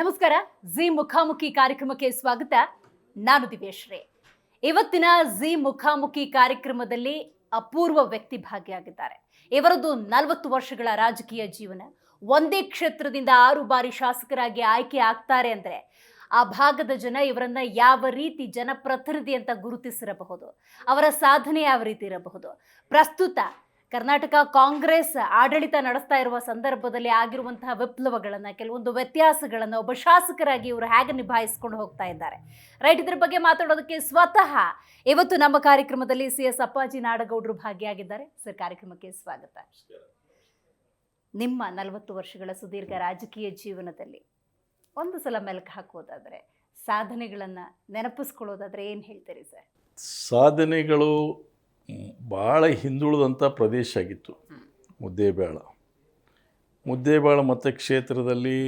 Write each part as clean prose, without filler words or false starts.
ನಮಸ್ಕಾರ. ಜಿ ಮುಖಾಮುಖಿ ಕಾರ್ಯಕ್ರಮಕ್ಕೆ ಸ್ವಾಗತ. ನಾನು ದಿವ್ಯಶ್ರೀ. ಇವತ್ತಿನ ಜಿ ಮುಖಾಮುಖಿ ಕಾರ್ಯಕ್ರಮದಲ್ಲಿ ಅಪೂರ್ವ ವ್ಯಕ್ತಿ ಭಾಗಿಯಾಗಿದ್ದಾರೆ. ಇವರದ್ದು 40 ವರ್ಷಗಳ ರಾಜಕೀಯ ಜೀವನ. ಒಂದೇ ಕ್ಷೇತ್ರದಿಂದ 6 ಬಾರಿ ಶಾಸಕರಾಗಿ ಆಯ್ಕೆ ಆಗ್ತಾರೆ ಅಂದ್ರೆ ಆ ಭಾಗದ ಜನ ಇವರನ್ನ ಯಾವ ರೀತಿ ಜನಪ್ರತಿನಿಧಿ ಅಂತ ಗುರುತಿಸಿರಬಹುದು, ಅವರ ಸಾಧನೆ ಯಾವ ರೀತಿ ಇರಬಹುದು. ಪ್ರಸ್ತುತ ಕರ್ನಾಟಕ ಕಾಂಗ್ರೆಸ್ ಆಡಳಿತ ನಡೆಸ್ತಾ ಇರುವ ಸಂದರ್ಭದಲ್ಲಿ ಆಗಿರುವಂತಹ ವಿಪ್ಲವಗಳನ್ನು, ಕೆಲವೊಂದು ವ್ಯತ್ಯಾಸಗಳನ್ನು ಒಬ್ಬ ಶಾಸಕರಾಗಿ ಇವರು ಹೇಗೆ ನಿಭಾಯಿಸ್ಕೊಂಡು ಹೋಗ್ತಾ ಇದ್ದಾರೆ, ರೈಟ್, ಇದ್ರ ಬಗ್ಗೆ ಮಾತಾಡೋದಕ್ಕೆ ಸ್ವತಃ ಇವತ್ತು ನಮ್ಮ ಕಾರ್ಯಕ್ರಮದಲ್ಲಿ CS ಅಪ್ಪಾಜಿ ನಾಡಗೌಡರು ಭಾಗಿಯಾಗಿದ್ದಾರೆ. ಸರ್, ಕಾರ್ಯಕ್ರಮಕ್ಕೆ ಸ್ವಾಗತ. ನಿಮ್ಮ 40 ವರ್ಷಗಳ ಸುದೀರ್ಘ ರಾಜಕೀಯ ಜೀವನದಲ್ಲಿ ಒಂದು ಸಲ ಮೆಲುಕು ಹಾಕೋದಾದ್ರೆ, ಸಾಧನೆಗಳನ್ನು ನೆನಪಿಸ್ಕೊಳ್ಳೋದಾದ್ರೆ ಏನು ಹೇಳ್ತೀರಿ ಸರ್? ಸಾಧನೆಗಳು ಭಾಳ ಹಿಂದುಳಿದಂಥ ಪ್ರದೇಶ ಆಗಿತ್ತು ಮುದ್ದೇಬೇಳ ಮತಕ್ಷೇತ್ರದಲ್ಲಿ.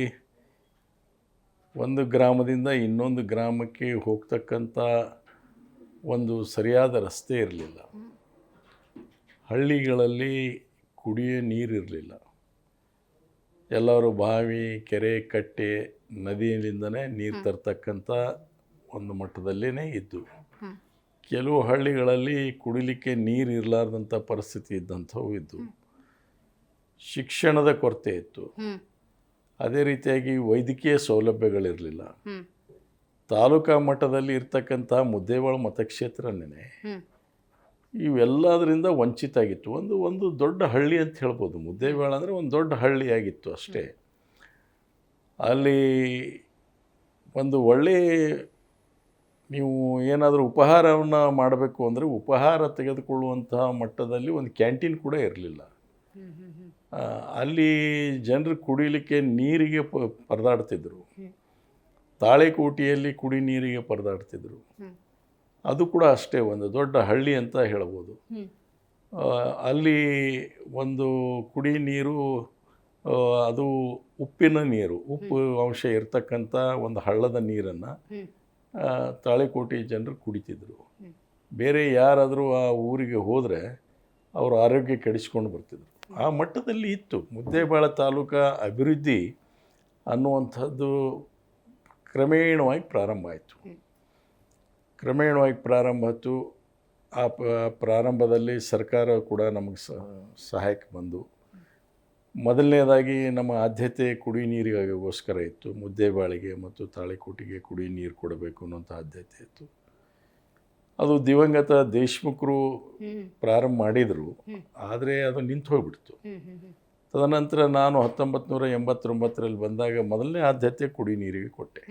ಒಂದು ಗ್ರಾಮದಿಂದ ಇನ್ನೊಂದು ಗ್ರಾಮಕ್ಕೆ ಹೋಗ್ತಕ್ಕಂಥ ಒಂದು ಸರಿಯಾದ ರಸ್ತೆ ಇರಲಿಲ್ಲ. ಹಳ್ಳಿಗಳಲ್ಲಿ ಕುಡಿಯೋ ನೀರಿರಲಿಲ್ಲ. ಎಲ್ಲರೂ ಬಾವಿ, ಕೆರೆ, ಕಟ್ಟೆ, ನದಿಯಿಂದನೇ ನೀರು ತರ್ತಕ್ಕಂಥ ಒಂದು ಮಟ್ಟದಲ್ಲೇ ಇದ್ದು, ಕೆಲವು ಹಳ್ಳಿಗಳಲ್ಲಿ ಕುಡಿಲಿಕ್ಕೆ ನೀರು ಇರಲಾರ್ದಂಥ ಪರಿಸ್ಥಿತಿ ಇದ್ದಂಥವು ಇದ್ದು, ಶಿಕ್ಷಣದ ಕೊರತೆ ಇತ್ತು. ಅದೇ ರೀತಿಯಾಗಿ ವೈದ್ಯಕೀಯ ಸೌಲಭ್ಯಗಳಿರಲಿಲ್ಲ. ತಾಲೂಕಾ ಮಟ್ಟದಲ್ಲಿ ಇರ್ತಕ್ಕಂಥ ಮುದ್ದೇಬೇಳ ಮತಕ್ಷೇತ್ರನೇ ಇವೆಲ್ಲದರಿಂದ ವಂಚಿತ ಆಗಿತ್ತು. ಒಂದು ದೊಡ್ಡ ಹಳ್ಳಿ ಅಂತ ಹೇಳ್ಬೋದು. ಮುದ್ದೇಬೇಳ ಅಂದರೆ ಒಂದು ದೊಡ್ಡ ಹಳ್ಳಿ ಆಗಿತ್ತು ಅಷ್ಟೇ. ಅಲ್ಲಿ ಒಂದು ಒಳ್ಳೆಯ, ನೀವು ಏನಾದರೂ ಉಪಹಾರವನ್ನು ಮಾಡಬೇಕು ಅಂದರೆ ಉಪಹಾರ ತೆಗೆದುಕೊಳ್ಳುವಂತಹ ಮಟ್ಟದಲ್ಲಿ ಒಂದು ಕ್ಯಾಂಟೀನ್ ಕೂಡ ಇರಲಿಲ್ಲ. ಅಲ್ಲಿ ಜನರು ಕುಡಿಲಿಕ್ಕೆ ನೀರಿಗೆ ಪರದಾಡ್ತಿದ್ರು. ತಾಳೆಕೋಟೆಯಲ್ಲಿ ಕುಡಿ ನೀರಿಗೆ ಪರದಾಡ್ತಿದ್ರು. ಅದು ಕೂಡ ಅಷ್ಟೇ ಒಂದು ದೊಡ್ಡ ಹಳ್ಳಿ ಅಂತ ಹೇಳ್ಬೋದು. ಅಲ್ಲಿ ಒಂದು ಕುಡಿ ನೀರು, ಅದು ಉಪ್ಪಿನ ನೀರು, ಉಪ್ಪು ಅಂಶ ಇರ್ತಕ್ಕಂಥ ಒಂದು ಹಳ್ಳದ ನೀರನ್ನು ತಾಳೆಕೋಟೆ ಜನರು ಕುಡಿತಿದ್ರು. ಬೇರೆ ಯಾರಾದರೂ ಆ ಊರಿಗೆ ಹೋದರೆ ಅವರು ಆರೋಗ್ಯ ಕೆಡಿಸ್ಕೊಂಡು ಬರ್ತಿದ್ರು. ಆ ಮಟ್ಟದಲ್ಲಿ ಇತ್ತು. ಮುದ್ದೇಬೇಳ ತಾಲೂಕಾ ಅಭಿವೃದ್ಧಿ ಅನ್ನುವಂಥದ್ದು ಕ್ರಮೇಣವಾಗಿ ಪ್ರಾರಂಭ ಆಯಿತು. ಆ ಪ್ರಾರಂಭದಲ್ಲಿ ಸರ್ಕಾರ ಕೂಡ ನಮಗೆ ಸಹಾಯಕ್ಕೆ ಬಂದು, ಮೊದಲನೇದಾಗಿ ನಮ್ಮ ಆದ್ಯತೆ ಕುಡಿ ನೀರಿಗೋಸ್ಕರ ಇತ್ತು. ಮುದ್ದೇಬೇಳಿಗೆ ಮತ್ತು ತಾಳೆಕೋಟೆಗೆ ಕುಡಿ ನೀರು ಕೊಡಬೇಕು ಅನ್ನೋಂಥ ಆದ್ಯತೆ ಇತ್ತು. ಅದು ದಿವಂಗತ ದೇಶಮುಖರು ಪ್ರಾರಂಭ ಮಾಡಿದರು, ಆದರೆ ಅದು ನಿಂತು ಹೋಗ್ಬಿಡ್ತು. ತದನಂತರ ನಾನು 1989ರಲ್ಲಿ ಬಂದಾಗ ಮೊದಲನೇ ಆದ್ಯತೆ ಕುಡಿ ನೀರಿಗೆ ಕೊಟ್ಟೆ.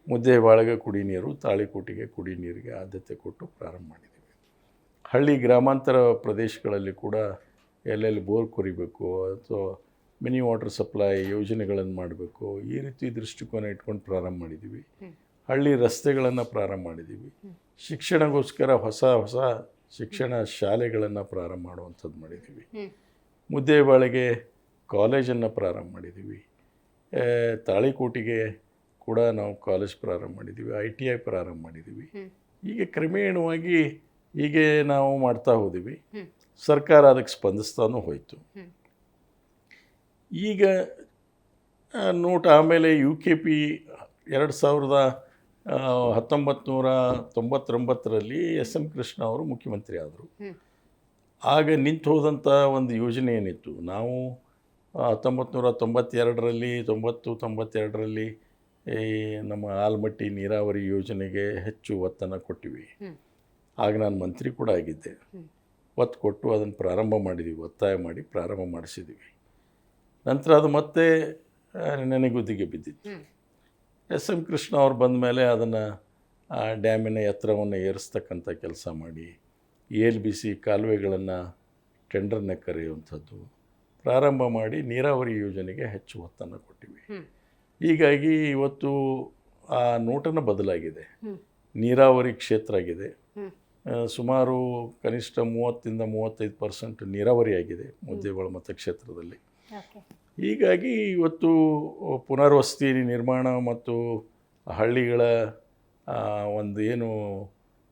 ಮುದ್ದೇಬೇಳಿಗೆ ಕುಡಿ ನೀರು, ತಾಳೆಕೋಟೆಗೆ ಕುಡಿ ನೀರಿಗೆ ಆದ್ಯತೆ ಕೊಟ್ಟು ಪ್ರಾರಂಭ ಮಾಡಿದ್ದೀವಿ. ಹಳ್ಳಿ ಗ್ರಾಮಾಂತರ ಪ್ರದೇಶಗಳಲ್ಲಿ ಕೂಡ ಎಲ್ಲೆಲ್ಲಿ ಬೋರ್ ಕೊರಿಬೇಕು ಅಥವಾ ಮಿನಿ ವಾಟರ್ ಸಪ್ಲೈ ಯೋಜನೆಗಳನ್ನು ಮಾಡಬೇಕು, ಈ ರೀತಿ ದೃಷ್ಟಿಕೋನ ಇಟ್ಕೊಂಡು ಪ್ರಾರಂಭ ಮಾಡಿದ್ದೀವಿ. ಹಳ್ಳಿ ರಸ್ತೆಗಳನ್ನು ಪ್ರಾರಂಭ ಮಾಡಿದ್ದೀವಿ. ಶಿಕ್ಷಣಗೋಸ್ಕರ ಹೊಸ ಶಿಕ್ಷಣ ಶಾಲೆಗಳನ್ನು ಪ್ರಾರಂಭ ಮಾಡುವಂಥದ್ದು ಮಾಡಿದ್ದೀವಿ. ಮುದ್ದೇಬೇಳಿಗೆ ಕಾಲೇಜನ್ನು ಪ್ರಾರಂಭ ಮಾಡಿದ್ದೀವಿ. ತಾಳೆಕೋಟೆಗೆ ಕೂಡ ನಾವು ಕಾಲೇಜ್ ಪ್ರಾರಂಭ ಮಾಡಿದ್ದೀವಿ. ITI ಪ್ರಾರಂಭ ಮಾಡಿದ್ದೀವಿ. ಹೀಗೆ ಕ್ರಮೇಣವಾಗಿ ಹೀಗೆ ನಾವು ಮಾಡ್ತಾ ಹೋದ್ದೀವಿ. ಸರ್ಕಾರ ಅದಕ್ಕೆ ಸ್ಪಂದಿಸ್ತಾನೂ ಹೋಯಿತು. ಈಗ ನೋಟ್ ಆಮೇಲೆ UKP 1999ರಲ್ಲಿ SM ಕೃಷ್ಣ ಅವರು ಮುಖ್ಯಮಂತ್ರಿ ಆದರು. ಆಗ ನಿಂತು ಹೋದಂಥ ಒಂದು ಯೋಜನೆ ಏನಿತ್ತು, ನಾವು 1992ರಲ್ಲಿ 92ರಲ್ಲಿ ಈ ನಮ್ಮ ಆಲಮಟ್ಟಿ ನೀರಾವರಿ ಯೋಜನೆಗೆ ಹೆಚ್ಚು ಒತ್ತನ್ನು ಕೊಟ್ಟಿವಿ. ಆಗ ನಾನು ಮಂತ್ರಿ ಕೂಡ ಆಗಿದ್ದೆ. ಒತ್ತು ಕೊಟ್ಟು ಅದನ್ನು ಪ್ರಾರಂಭ ಮಾಡಿದ್ದೀವಿ, ಒತ್ತಾಯ ಮಾಡಿ ಪ್ರಾರಂಭ ಮಾಡಿಸಿದ್ದೀವಿ. ನಂತರ ಅದು ಮತ್ತೆ ನೆನೆಗುದಿಗೆ ಬಿದ್ದಿತ್ತು. SM ಕೃಷ್ಣ ಅವ್ರು ಬಂದ ಮೇಲೆ ಅದನ್ನು ಡ್ಯಾಮಿನ ಎತ್ತರವನ್ನು ಏರಿಸ್ತಕ್ಕಂಥ ಕೆಲಸ ಮಾಡಿ, ALBC ಕಾಲುವೆಗಳನ್ನು ಟೆಂಡರ್ನ ಕರೆಯುವಂಥದ್ದು ಪ್ರಾರಂಭ ಮಾಡಿ ನೀರಾವರಿ ಯೋಜನೆಗೆ ಹೆಚ್ಚು ಒತ್ತನ್ನು ಕೊಟ್ಟಿವಿ. ಹೀಗಾಗಿ ಇವತ್ತು ಆ ನೋಟನ ಬದಲಾಗಿದೆ. ನೀರಾವರಿ ಕ್ಷೇತ್ರ ಆಗಿದೆ. ಸುಮಾರು ಕನಿಷ್ಠ 30-35% ನೀರಾವರಿ ಆಗಿದೆ ಮುದ್ದೇಬೇಳ ಮತಕ್ಷೇತ್ರದಲ್ಲಿ. ಹೀಗಾಗಿ ಇವತ್ತು ಪುನರ್ವಸತಿ ನಿರ್ಮಾಣ ಮತ್ತು ಹಳ್ಳಿಗಳ ಒಂದು ಏನು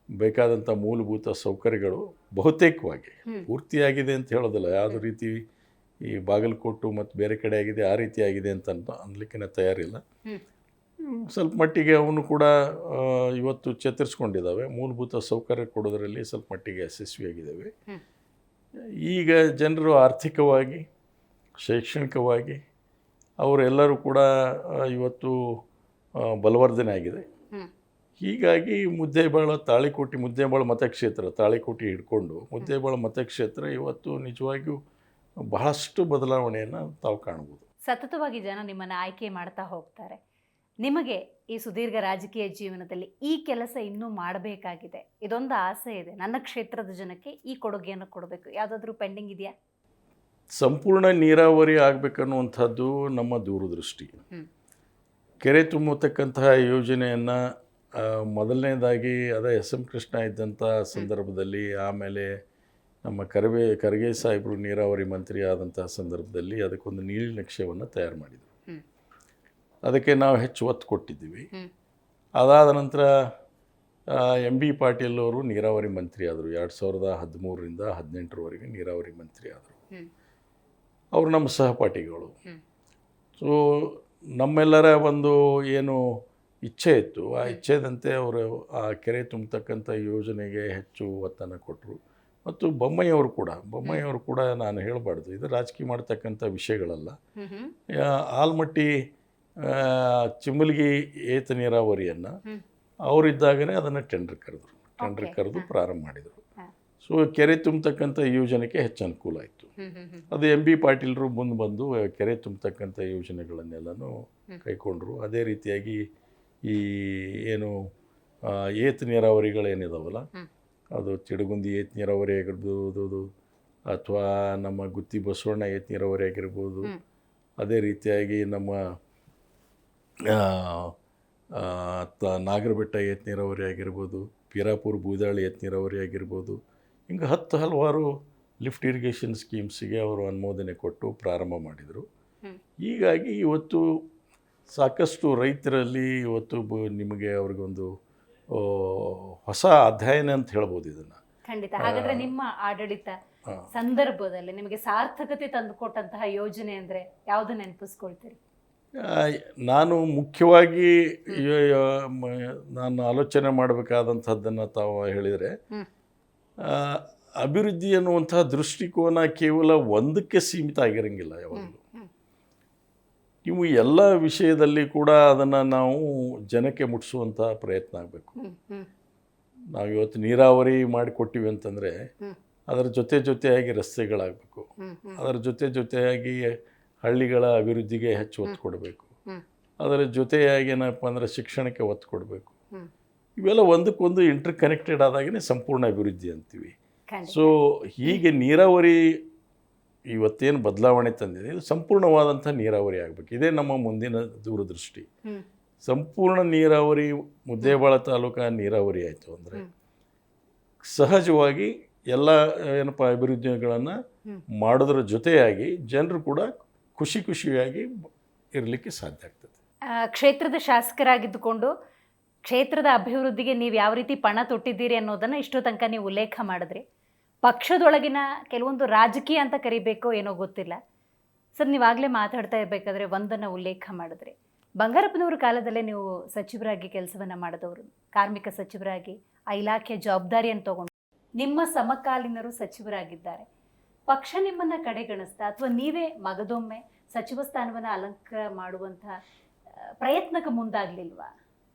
ಬೇಕಾದಂಥ ಮೂಲಭೂತ ಸೌಕರ್ಯಗಳು ಬಹುತೇಕವಾಗಿ ಪೂರ್ತಿಯಾಗಿದೆ ಅಂತ ಹೇಳೋದಿಲ್ಲ. ಯಾವುದೇ ರೀತಿ ಈ ಬಾಗಲಕೋಟು ಮತ್ತು ಬೇರೆ ಕಡೆ ಆಗಿದೆ ಆ ರೀತಿ ಆಗಿದೆ ಅಂತ ಅನ್ಲಿಕ್ಕೆ ತಯಾರಿಲ್ಲ. ಸ್ವಲ್ಪ ಮಟ್ಟಿಗೆ ಅವನು ಕೂಡ ಇವತ್ತು ಚೇತರಿಸ್ಕೊಂಡಿದ್ದಾವೆ. ಮೂಲಭೂತ ಸೌಕರ್ಯ ಕೊಡೋದರಲ್ಲಿ ಸ್ವಲ್ಪ ಮಟ್ಟಿಗೆ ಯಶಸ್ವಿಯಾಗಿದ್ದಾವೆ. ಈಗ ಜನರು ಆರ್ಥಿಕವಾಗಿ, ಶೈಕ್ಷಣಿಕವಾಗಿ ಅವರೆಲ್ಲರೂ ಕೂಡ ಇವತ್ತು ಬಲವರ್ಧನೆ ಆಗಿದೆ. ಹೀಗಾಗಿ ಮುದ್ದೇಬೇಳ ಮತಕ್ಷೇತ್ರ, ತಾಳಿಕೋಟೆ ಹಿಡ್ಕೊಂಡು ಮುದ್ದೇಬೇಳ ಮತಕ್ಷೇತ್ರ ಇವತ್ತು ನಿಜವಾಗಿಯೂ ಬಹಳಷ್ಟು ಬದಲಾವಣೆಯನ್ನು ತಾವು ಕಾಣ್ಬೋದು. ಸತತವಾಗಿ ಜನ ನಿಮ್ಮನ್ನು ಆಯ್ಕೆ ಮಾಡ್ತಾ ಹೋಗ್ತಾರೆ. ನಿಮಗೆ ಈ ಸುದೀರ್ಘ ರಾಜಕೀಯ ಜೀವನದಲ್ಲಿ ಈ ಕೆಲಸ ಇನ್ನೂ ಮಾಡಬೇಕಾಗಿದೆ, ಇದೊಂದು ಆಸೆ ಇದೆ, ನನ್ನ ಕ್ಷೇತ್ರದ ಜನಕ್ಕೆ ಈ ಕೊಡುಗೆಯನ್ನು ಕೊಡಬೇಕು, ಯಾವುದಾದ್ರೂ ಪೆಂಡಿಂಗ್ ಇದೆಯಾ? ಸಂಪೂರ್ಣ ನೀರಾವರಿ ಆಗಬೇಕನ್ನುವಂಥದ್ದು ನಮ್ಮ ದೂರದೃಷ್ಟಿ. ಕೆರೆ ತುಂಬತಕ್ಕಂತಹ ಯೋಜನೆಯನ್ನು ಮೊದಲನೇದಾಗಿ SM ಕೃಷ್ಣ ಇದ್ದಂಥ ಸಂದರ್ಭದಲ್ಲಿ, ಆಮೇಲೆ ನಮ್ಮ ಖರ್ಗೆ ಸಾಹೇಬರು ನೀರಾವರಿ ಮಂತ್ರಿ ಆದಂಥ ಸಂದರ್ಭದಲ್ಲಿ ಅದಕ್ಕೊಂದು ನೀಲನಕ್ಷೆಯನ್ನು ತಯಾರು ಮಾಡಿದರು. ಅದಕ್ಕೆ ನಾವು ಹೆಚ್ಚು ಒತ್ತು ಕೊಟ್ಟಿದ್ದೀವಿ. ಅದಾದ ನಂತರ MB ಪಾಟೀಲ್ ಅವರು ನೀರಾವರಿ ಮಂತ್ರಿ ಆದರು. 2013ರಿಂದ 2018ರವರೆಗೆ ನೀರಾವರಿ ಮಂತ್ರಿ ಆದರು. ಅವರು ನಮ್ಮ ಸಹಪಾಠಿಗಳು. ಸೊ ನಮ್ಮೆಲ್ಲರ ಒಂದು ಏನು ಇಚ್ಛೆ ಇತ್ತು, ಆ ಇಚ್ಛೆದಂತೆ ಅವರು ಆ ಕೆರೆ ತುಂಬತಕ್ಕಂಥ ಯೋಜನೆಗೆ ಹೆಚ್ಚು ಒತ್ತನ್ನು ಕೊಟ್ಟರು. ಮತ್ತು ಬೊಮ್ಮಾಯಿಯವರು ಕೂಡ ನಾನು ಹೇಳಬಾರ್ದು, ಇದು ರಾಜಕೀಯ ಮಾಡ್ತಕ್ಕಂಥ ವಿಷಯಗಳಲ್ಲ. ಆಲ್ಮಟ್ಟಿ ಚಿಮ್ಮಲ್ಗಿ ಏತ ನೀರಾವರಿಯನ್ನು ಅವರಿದ್ದಾಗಲೇ ಅದನ್ನು ಟೆಂಡರ್ ಕರೆದು ಪ್ರಾರಂಭ ಮಾಡಿದರು. ಸೊ ಕೆರೆ ತುಂಬತಕ್ಕಂಥ ಯೋಜನೆಗೆ ಹೆಚ್ಚು ಅನುಕೂಲ ಆಯಿತು. ಅದು MB ಪಾಟೀಲರು ಮುಂದೆ ಬಂದು ಕೆರೆ ತುಂಬತಕ್ಕಂಥ ಯೋಜನೆಗಳನ್ನೆಲ್ಲನೂ ಕೈಗೊಂಡ್ರು. ಅದೇ ರೀತಿಯಾಗಿ ಈ ಏನು ಏತ ನೀರಾವರಿಗಳೇನಿದಾವಲ್ಲ, ಅದು ತಿಡಗುಂದಿ ಏತ ನೀರಾವರಿ ಆಗಿರ್ಬೋದು, ಅಥವಾ ನಮ್ಮ ಗುತ್ತಿ ಬಸವಣ್ಣ ಏತ ನೀರಾವರಿ ಆಗಿರ್ಬೋದು, ಅದೇ ರೀತಿಯಾಗಿ ನಮ್ಮ ನಾಗರಬೆಟ್ಟ ಏತ ನೀರಾವರಿ ಆಗಿರ್ಬೋದು, ಪೀರಾಪುರ ಬೂದಾಳಿ ಏತ ನೀರಾವರಿ ಆಗಿರ್ಬೋದು, ಹಿಂಗೆ ಹಲವಾರು ಲಿಫ್ಟ್ ಇರಿಗೇಷನ್ ಸ್ಕೀಮ್ಸಿಗೆ ಅವರು ಅನುಮೋದನೆ ಕೊಟ್ಟು ಪ್ರಾರಂಭ ಮಾಡಿದರು. ಹೀಗಾಗಿ ಇವತ್ತು ಸಾಕಷ್ಟು ರೈತರಲ್ಲಿ ಇವತ್ತು ನಿಮಗೆ ಅವ್ರಿಗೊಂದು ಹೊಸ ಅಧ್ಯಯನ ಅಂತ ಹೇಳ್ಬೋದು ಇದನ್ನು. ಖಂಡಿತ. ಹಾಗಾದ್ರೆ ನಿಮ್ಮ ಆಡಳಿತ ಸಂದರ್ಭದಲ್ಲಿ ನಿಮಗೆ ಸಾರ್ಥಕತೆ ತಂದುಕೊಟ್ಟಂತಹ ಯೋಜನೆ ಅಂದರೆ ಯಾವುದು ನೆನಪಿಸ್ಕೊಳ್ತೀರಿ? ನಾನು ಮುಖ್ಯವಾಗಿ ನಾನು ಆಲೋಚನೆ ಮಾಡಬೇಕಾದಂಥದ್ದನ್ನು ತಾವು ಹೇಳಿದರೆ, ಅಭಿವೃದ್ಧಿ ಅನ್ನುವಂತಹ ದೃಷ್ಟಿಕೋನ ಕೇವಲ ಒಂದಕ್ಕೆ ಸೀಮಿತ ಆಗಿರಂಗಿಲ್ಲ. ಯಾವಾಗಲೂ ನೀವು ಎಲ್ಲ ವಿಷಯದಲ್ಲಿ ಕೂಡ ಅದನ್ನು ನಾವು ಜನಕ್ಕೆ ಮುಟ್ಟಿಸುವಂಥ ಪ್ರಯತ್ನ ಆಗಬೇಕು. ನಾವು ಇವತ್ತು ನೀರಾವರಿ ಮಾಡಿಕೊಟ್ಟಿವಿ ಅಂತಂದರೆ ಅದರ ಜೊತೆಯಾಗಿ ರಸ್ತೆಗಳಾಗಬೇಕು, ಅದರ ಜೊತೆಯಾಗಿ ಹಳ್ಳಿಗಳ ಅಭಿವೃದ್ಧಿಗೆ ಹೆಚ್ಚು ಒತ್ತು ಕೊಡಬೇಕು, ಅದರ ಜೊತೆಯಾಗಿ ಏನಪ್ಪ ಅಂದರೆ ಶಿಕ್ಷಣಕ್ಕೆ ಒತ್ತು ಕೊಡಬೇಕು. ಇವೆಲ್ಲ ಒಂದಕ್ಕೊಂದು ಇಂಟರ್ ಕನೆಕ್ಟೆಡ್ ಆದಾಗೇ ಸಂಪೂರ್ಣ ಅಭಿವೃದ್ಧಿ ಅಂತೀವಿ. ಸೊ ಹೀಗೆ ನೀರಾವರಿ ಇವತ್ತೇನು ಬದಲಾವಣೆ ತಂದಿದೆ, ಇದು ಸಂಪೂರ್ಣವಾದಂಥ ನೀರಾವರಿ ಆಗಬೇಕು. ಇದೇ ನಮ್ಮ ಮುಂದಿನ ದೂರದೃಷ್ಟಿ. ಸಂಪೂರ್ಣ ನೀರಾವರಿ ಮುದ್ದೇಬೇಳ ತಾಲೂಕು ನೀರಾವರಿ ಆಯಿತು ಅಂದರೆ ಸಹಜವಾಗಿ ಎಲ್ಲ ಏನಪ್ಪ ಅಭಿವೃದ್ಧಿಗಳನ್ನು ಮಾಡೋದ್ರ ಜೊತೆಯಾಗಿ ಜನರು ಕೂಡ ಖುಷಿಯಾಗಿ ಇರಲಿಕ್ಕೆ ಸಾಧ್ಯ ಆಗ್ತದೆ. ಕ್ಷೇತ್ರದ ಶಾಸಕರಾಗಿದ್ದುಕೊಂಡು ಕ್ಷೇತ್ರದ ಅಭಿವೃದ್ಧಿಗೆ ನೀವು ಯಾವ ರೀತಿ ಪಣ ತೊಟ್ಟಿದ್ದೀರಿ ಅನ್ನೋದನ್ನು ಇಷ್ಟೋ ತನಕ ನೀವು ಉಲ್ಲೇಖ ಮಾಡಿದ್ರಿ. ಪಕ್ಷದೊಳಗಿನ ಕೆಲವೊಂದು ರಾಜಕೀಯ ಅಂತ ಕರಿಬೇಕೋ ಏನೋ ಗೊತ್ತಿಲ್ಲ ಸರ್, ನೀವಾಗಲೇ ಮಾತಾಡ್ತಾ ಇರಬೇಕಾದ್ರೆ ಒಂದನ್ನು ಉಲ್ಲೇಖ ಮಾಡಿದ್ರಿ. ಬಂಗಾರಪ್ಪನವ್ರ ಕಾಲದಲ್ಲೇ ನೀವು ಸಚಿವರಾಗಿ ಕೆಲಸವನ್ನು ಮಾಡಿದವರು, ಕಾರ್ಮಿಕ ಸಚಿವರಾಗಿ ಆ ಇಲಾಖೆಯ ಜವಾಬ್ದಾರಿಯನ್ನು ತಗೊಂಡು ನಿಮ್ಮ ಸಮಕಾಲೀನರು ಸಚಿವರಾಗಿದ್ದಾರೆ. ಪಕ್ಷ ನಿಮ್ಮನ್ನು ಕಡೆಗಣಿಸ್ತಾ ಅಥವಾ ನೀವೇ ಮಗದೊಮ್ಮೆ ಸಚಿವ ಸ್ಥಾನವನ್ನು ಅಲಂಕಾರ ಮಾಡುವಂಥ ಪ್ರಯತ್ನಕ್ಕೆ ಮುಂದಾಗಲಿಲ್ವಾ?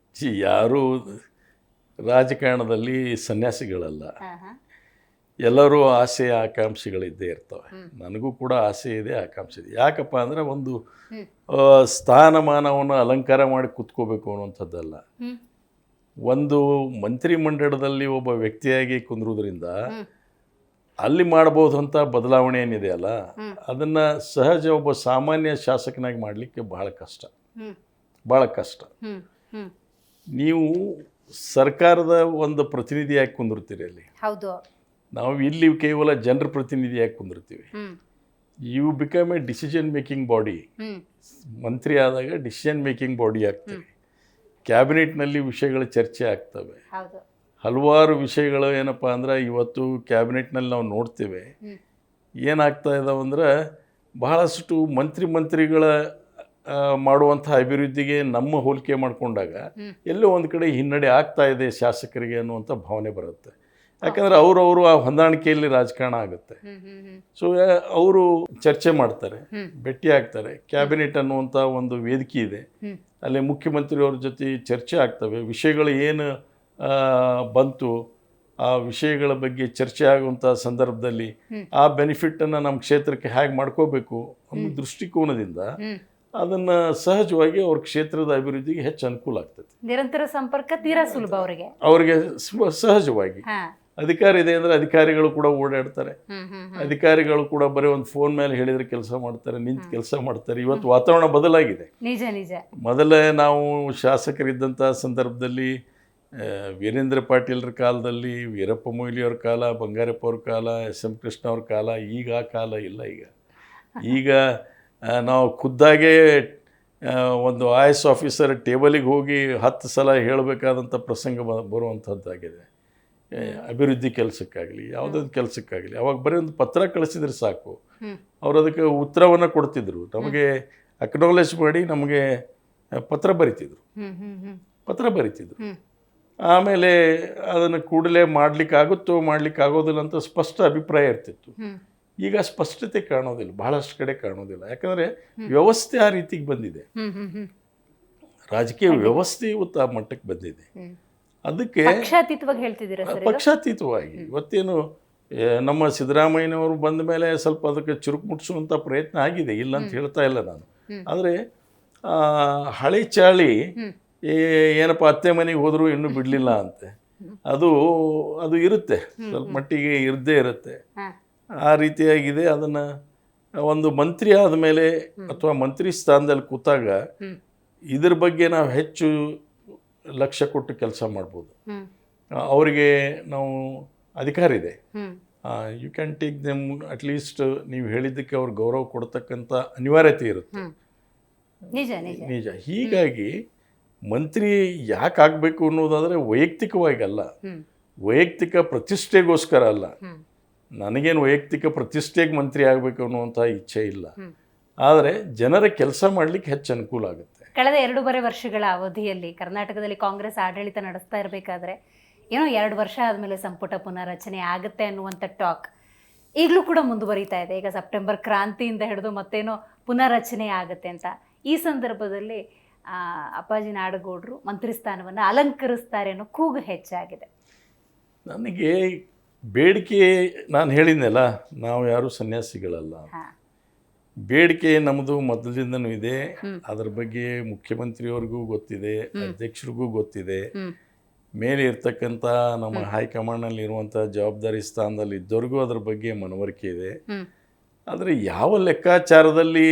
ಯಾರು ರಾಜಕಾರಣದಲ್ಲಿ ಸನ್ಯಾಸಿಗಳಲ್ಲ, ಎಲ್ಲರೂ ಆಸೆ ಆಕಾಂಕ್ಷೆಗಳಿದ್ದೇ ಇರ್ತವೆ. ನನಗೂ ಕೂಡ ಆಸೆ ಇದೆ, ಆಕಾಂಕ್ಷೆ ಇದೆ. ಯಾಕಪ್ಪ ಅಂದರೆ ಒಂದು ಸ್ಥಾನಮಾನವನ್ನು ಅಲಂಕಾರ ಮಾಡಿ ಕೂತ್ಕೋಬೇಕು ಅನ್ನುವಂಥದ್ದಲ್ಲ. ಒಂದು ಮಂತ್ರಿಮಂಡಲದಲ್ಲಿ ಒಬ್ಬ ವ್ಯಕ್ತಿಯಾಗಿ ಕುಂದ್ರೋದ್ರಿಂದ ಅಲ್ಲಿ ಮಾಡಬಹುದಂಥ ಬದಲಾವಣೆ ಏನಿದೆಯಲ್ಲ, ಅದನ್ನು ಸಹಜ ಒಬ್ಬ ಸಾಮಾನ್ಯ ಶಾಸಕನಾಗಿ ಮಾಡಲಿಕ್ಕೆ ಭಾಳ ಕಷ್ಟ. ನೀವು ಸರ್ಕಾರದ ಒಂದು ಪ್ರತಿನಿಧಿಯಾಗಿ ಕುಂದಿರ್ತೀರಿ ಅಲ್ಲಿ. ಹೌದು. ನಾವು ಇಲ್ಲಿ ಕೇವಲ ಜನರ ಪ್ರತಿನಿಧಿಯಾಗಿ ಕುಂದಿರ್ತೀವಿ. You become a decision making body. ಮಂತ್ರಿ ಆದಾಗ ಡಿಸಿಷನ್ ಮೇಕಿಂಗ್ ಬಾಡಿ ಆಗ್ತೀವಿ. ಕ್ಯಾಬಿನೆಟ್ನಲ್ಲಿ ವಿಷಯಗಳ ಚರ್ಚೆ ಆಗ್ತವೆ. ಹಲವಾರು ವಿಷಯಗಳು ಏನಪ್ಪ ಅಂದ್ರೆ ಇವತ್ತು ಕ್ಯಾಬಿನೆಟ್ನಲ್ಲಿ ನಾವು ನೋಡ್ತೇವೆ ಏನಾಗ್ತಾ ಇದಾವೆ ಅಂದ್ರೆ ಬಹಳಷ್ಟು ಮಂತ್ರಿಗಳ ಮಾಡುವಂಥ ಅಭಿವೃದ್ಧಿಗೆ ನಮ್ಮ ಹೋಲಿಕೆ ಮಾಡಿಕೊಂಡಾಗ ಎಲ್ಲೋ ಒಂದು ಕಡೆ ಹಿನ್ನಡೆ ಆಗ್ತಾ ಇದೆ ಶಾಸಕರಿಗೆ ಅನ್ನುವಂಥ ಭಾವನೆ ಬರುತ್ತೆ. ಯಾಕಂದರೆ ಅವರು ಆ ಹೊಂದಾಣಿಕೆಯಲ್ಲಿ ರಾಜಕಾರಣ ಆಗುತ್ತೆ. ಸೊ ಅವರು ಚರ್ಚೆ ಮಾಡ್ತಾರೆ, ಭೇಟಿ ಆಗ್ತಾರೆ. ಕ್ಯಾಬಿನೆಟ್ ಅನ್ನುವಂಥ ಒಂದು ವೇದಿಕೆ ಇದೆ, ಅಲ್ಲಿ ಮುಖ್ಯಮಂತ್ರಿಯವ್ರ ಜೊತೆ ಚರ್ಚೆ ಆಗ್ತವೆ. ವಿಷಯಗಳು ಏನು ಬಂತು ಆ ವಿಷಯಗಳ ಬಗ್ಗೆ ಚರ್ಚೆ ಆಗುವಂಥ ಸಂದರ್ಭದಲ್ಲಿ ಆ ಬೆನಿಫಿಟನ್ನು ನಮ್ಮ ಕ್ಷೇತ್ರಕ್ಕೆ ಹೇಗೆ ಮಾಡ್ಕೋಬೇಕು ಅನ್ನೋ ದೃಷ್ಟಿಕೋನದಿಂದ ಅದನ್ನು ಸಹಜವಾಗಿ ಅವ್ರ ಕ್ಷೇತ್ರದ ಅಭಿವೃದ್ಧಿಗೆ ಹೆಚ್ಚು ಅನುಕೂಲ ಆಗ್ತದೆ. ನಿರಂತರ ಸಂಪರ್ಕ ತೀರಾ ಸುಲಭ ಅವರಿಗೆ ಸಹಜವಾಗಿ. ಅಧಿಕಾರ ಇದೆ ಅಂದರೆ ಅಧಿಕಾರಿಗಳು ಕೂಡ ಓಡಾಡ್ತಾರೆ, ಅಧಿಕಾರಿಗಳು ಕೂಡ ಬರೀ ಒಂದು ಫೋನ್ ಮೇಲೆ ಹೇಳಿದ್ರೆ ಕೆಲಸ ಮಾಡ್ತಾರೆ, ನಿಂತು ಕೆಲಸ ಮಾಡ್ತಾರೆ. ಇವತ್ತು ವಾತಾವರಣ ಬದಲಾಗಿದೆ. ನಿಜ ನಿಜ. ಮೊದಲೇ ನಾವು ಶಾಸಕರಿದ್ದಂಥ ಸಂದರ್ಭದಲ್ಲಿ ವೀರೇಂದ್ರ ಪಾಟೀಲ್ರ ಕಾಲದಲ್ಲಿ, ವೀರಪ್ಪ ಮೊಯ್ಲಿಯವ್ರ ಕಾಲ, ಬಂಗಾರಪ್ಪ ಅವ್ರ ಕಾಲ, SM ಕೃಷ್ಣ ಅವ್ರ ಕಾಲ, ಈಗ ಆ ಕಾಲ ಇಲ್ಲ. ಈಗ ನಾವು ಖುದ್ದಾಗೆ ಒಂದು IAS ಆಫೀಸರ್ ಟೇಬಲಿಗೆ ಹೋಗಿ 10 ಸಲ ಹೇಳಬೇಕಾದಂಥ ಪ್ರಸಂಗ ಬರುವಂಥದ್ದಾಗಿದೆ. ಅಭಿವೃದ್ಧಿ ಕೆಲಸಕ್ಕಾಗಲಿ ಯಾವುದೊಂದು ಕೆಲಸಕ್ಕಾಗಲಿ ಅವಾಗ ಬರೀ ಒಂದು ಪತ್ರ ಕಳಿಸಿದ್ರೆ ಸಾಕು, ಅವ್ರು ಅದಕ್ಕೆ ಉತ್ತರವನ್ನು ಕೊಡ್ತಿದ್ರು. ನಮಗೆ ಅಕ್ನಾಲೇಜ್ ಮಾಡಿ ನಮಗೆ ಪತ್ರ ಬರಿತಿದ್ರು. ಆಮೇಲೆ ಅದನ್ನು ಕೂಡಲೇ ಮಾಡಲಿಕ್ಕಾಗುತ್ತೋ ಮಾಡಲಿಕ್ಕಾಗೋದಿಲ್ಲ ಅಂತ ಸ್ಪಷ್ಟ ಅಭಿಪ್ರಾಯ ಇರ್ತಿತ್ತು. ಈಗ ಸ್ಪಷ್ಟತೆ ಕಾಣೋದಿಲ್ಲ, ಬಹಳಷ್ಟು ಕಡೆ ಕಾಣೋದಿಲ್ಲ. ಯಾಕಂದರೆ ವ್ಯವಸ್ಥೆ ಆ ರೀತಿಗೆ ಬಂದಿದೆ, ರಾಜಕೀಯ ವ್ಯವಸ್ಥೆ ಇವತ್ತು ಆ ಮಟ್ಟಕ್ಕೆ ಬಂದಿದೆ. ಅದಕ್ಕೆ ಪಕ್ಷಾತೀತವಾಗಿ ಇವತ್ತೇನು ನಮ್ಮ ಸಿದ್ದರಾಮಯ್ಯನವರು ಬಂದ ಮೇಲೆ ಸ್ವಲ್ಪ ಅದಕ್ಕೆ ಚುರುಕು ಮುಟ್ಟಿಸುವಂಥ ಪ್ರಯತ್ನ ಆಗಿದೆ, ಇಲ್ಲ ಅಂತ ಹೇಳ್ತಾ ಇಲ್ಲ ನಾನು. ಆದರೆ ಹಳೆ ಚಾಳಿ ಏನಪ್ಪ ಅತ್ತೆ ಮನೆಗೆ ಹೋದರೂ ಇನ್ನೂ ಬಿಡಲಿಲ್ಲ ಅಂತೆ, ಅದು ಇರುತ್ತೆ, ಸ್ವಲ್ಪ ಮಟ್ಟಿಗೆ ಇರದೇ ಇರುತ್ತೆ. ಆ ರೀತಿಯಾಗಿದೆ. ಅದನ್ನು ಒಂದು ಮಂತ್ರಿ ಆದಮೇಲೆ ಅಥವಾ ಮಂತ್ರಿ ಸ್ಥಾನದಲ್ಲಿ ಕೂತಾಗ ಇದ್ರ ಬಗ್ಗೆ ನಾವು ಹೆಚ್ಚು ಲಕ್ಷ್ಯ ಕೊಟ್ಟು ಕೆಲಸ ಮಾಡ್ಬೋದು. ಅವರಿಗೆ ನಾವು ಅಧಿಕಾರ ಇದೆ, you can take them, at least ನೀವು ಹೇಳಿದ್ದಕ್ಕೆ ಅವ್ರು ಗೌರವ ಕೊಡ್ತಕ್ಕಂಥ ಅನಿವಾರ್ಯತೆ ಇರುತ್ತೆ. ನಿಜ. ಹೀಗಾಗಿ ಮಂತ್ರಿ ಯಾಕೆ ಆಗಬೇಕು ಅನ್ನೋದಾದರೆ ವೈಯಕ್ತಿಕವಾಗಿ ಅಲ್ಲ, ವೈಯಕ್ತಿಕ ಪ್ರತಿಷ್ಠೆಗೋಸ್ಕರ ಅಲ್ಲ. ನನಗೇನು ವೈಯಕ್ತಿಕ ಪ್ರತಿಷ್ಠೆಗೆ ಮಂತ್ರಿ ಆಗಬೇಕು ಅನ್ನುವಂಥ ಇಚ್ಛೆ ಇಲ್ಲ, ಆದರೆ ಜನರ ಕೆಲಸ ಮಾಡಲಿಕ್ಕೆ ಹೆಚ್ಚು ಅನುಕೂಲ ಆಗುತ್ತೆ. ಕಳೆದ 2.5 ವರ್ಷಗಳ ಅವಧಿಯಲ್ಲಿ ಕರ್ನಾಟಕದಲ್ಲಿ ಕಾಂಗ್ರೆಸ್ ಆಡಳಿತ ನಡೆಸ್ತಾ ಇರಬೇಕಾದ್ರೆ ಏನೋ 2 ವರ್ಷ ಆದಮೇಲೆ ಸಂಪುಟ ಪುನರ್ರಚನೆ ಆಗುತ್ತೆ ಅನ್ನುವಂಥ ಟಾಕ್ ಈಗಲೂ ಕೂಡ ಮುಂದುವರಿತಾ ಇದೆ. ಈಗ ಸೆಪ್ಟೆಂಬರ್ ಕ್ರಾಂತಿಯಿಂದ ಹಿಡಿದು ಮತ್ತೇನೋ ಪುನರ್ರಚನೆ ಆಗುತ್ತೆ ಅಂತ. ಈ ಸಂದರ್ಭದಲ್ಲಿ ಅಪ್ಪಾಜಿ ನಾಡಗೌಡರು ಮಂತ್ರಿ ಸ್ಥಾನವನ್ನು ಅಲಂಕರಿಸ್ತಾರೆ ಅನ್ನೋ ಕೂಗು ಹೆಚ್ಚಾಗಿದೆ. ನನಗೆ ಬೇಡಿಕೆ, ನಾನು ಹೇಳಿದ್ನಲ್ಲ, ನಾವು ಯಾರೂ ಸನ್ಯಾಸಿಗಳಲ್ಲ. ಬೇಡಿಕೆ ನಮ್ಮದು ಮೊದಲಿಂದನೂ ಇದೆ. ಅದರ ಬಗ್ಗೆ ಮುಖ್ಯಮಂತ್ರಿಯವ್ರಿಗೂ ಗೊತ್ತಿದೆ, ಅಧ್ಯಕ್ಷರಿಗೂ ಗೊತ್ತಿದೆ, ಮೇಲೆ ಇರ್ತಕ್ಕಂಥ ನಮ್ಮ ಹೈಕಮಾಂಡ್ನಲ್ಲಿ ಇರುವಂಥ ಜವಾಬ್ದಾರಿ ಸ್ಥಾನದಲ್ಲಿ ಇದ್ದವ್ರಿಗೂ ಅದ್ರ ಬಗ್ಗೆ ಮನವರಿಕೆ ಇದೆ. ಆದರೆ ಯಾವ ಲೆಕ್ಕಾಚಾರದಲ್ಲಿ